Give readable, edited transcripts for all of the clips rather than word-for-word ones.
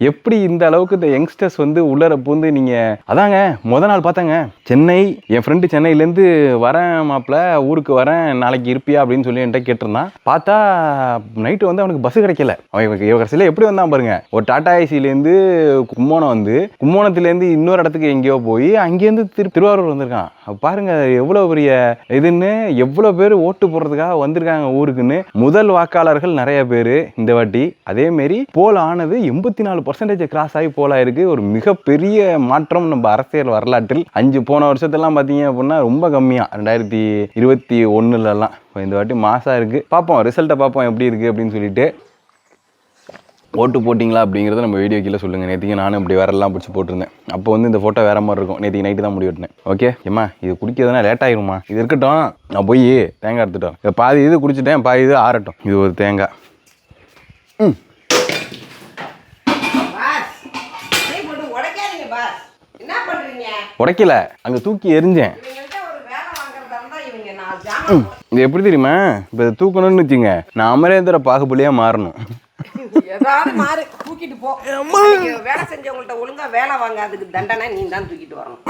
எப்படி இந்த அளவுக்கு இந்த யங்ஸ்டர்ஸ் வந்து உள்ளர பூந்து நீங்கள் அதாங்க நாள் பார்த்தாங்க சென்னை, என் ஃப்ரெண்டு சென்னையிலேருந்து வரேன் மாப்பிள்ள, ஊருக்கு வரேன், நாளைக்கு இருப்பியா அப்படின்னு சொல்லி என்கிட்ட கேட்டிருந்தான். பார்த்தா நைட்டு வந்து அவனுக்கு பஸ் கிடைக்கல. அவன் கடைசியில் எப்படி வந்தான் பாருங்க, ஒரு டாடா ஏசிலேருந்து கும்போணம் வந்து கும்போணத்துலேருந்து இன்னொரு இடத்துக்கு எங்கேயோ போய் அங்கேருந்து திருவாரூர் வந்திருக்கான். பாருங்க எவ்வளோ பெரிய இதுன்னு, எவ்வளோ பேர் ஓட்டு போடுறதுக்காக வந்திருக்காங்க ஊருக்குன்னு. முதல் வாக்காளர்கள் நிறைய பேர் இந்த வாட்டி. அதேமாரி போல் ஆனது 84% கிராஸ் ஆகி போலாயிருக்கு. ஒரு மிகப்பெரிய மாற்றம் நம்ம அரசியல் வரலாற்றில். போன வருஷத்தெல்லாம் பார்த்தீங்க அப்படின்னா ரொம்ப கம்மியாக 2021லலாம். இந்த வாட்டி மாசாக இருக்குது. பார்ப்போம், ரிசல்ட்டை பார்ப்போம் எப்படி இருக்குது அப்படின்னு சொல்லிட்டு. ஓட்டு போட்டிங்களா அப்படிங்கிறத நம்ம வீடியோ கீழே சொல்லுங்கள். நேற்றுக்கு நானும் இப்படி வேறெல்லாம் பிடிச்சி போட்டிருந்தேன். அப்போ வந்து இந்த ஃபோட்டோ வேறு மாதிரி இருக்கும். நேற்றுக்கு நைட்டு தான் முடிவெட்டினேன். ஓகே ஏம்மா, இது குடிக்கிறதுனா லேட் ஆகிருமா, இது இருக்கட்டும், நான் போய் தேங்காய் எடுத்துட்டோம். பாதி இது குடிச்சிட்டேன், பாதி இது ஆறட்டும். இது ஒரு தேங்காய். உடைக்கல, அங்கே தூக்கி எரிஞ்சேன். இது எப்படி தெரியுமா, இப்போ தூக்கணும்னு வச்சுங்க, நான் அமரேந்திர பாகுபலியாக மாறணும். ஏதாவது மாறு, தூக்கிட்டு போ. வேலை செஞ்சவங்கள்ட்ட ஒழுங்கா வேலை வாங்காதுக்கு தண்டனை நீ தான் தூக்கிட்டு வரணும்.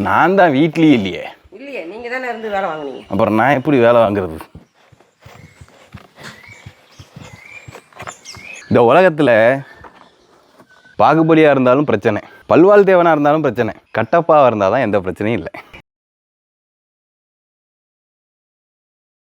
நான் தான் வீட்லயே இல்லையே. இல்லையே, நீங்க தானே இருந்து வேலை வாங்குனீங்க. அப்புறம் நான் எப்படி வேலை வாங்குறது? இந்த உலகத்துல பாகுபலியா இருந்தாலும் பிரச்சனை, பல்வாள் தேவனா இருந்தாலும் பிரச்சனை, கட்டப்பாவா இருந்தால் தான் எந்த பிரச்சனையும் இல்லை.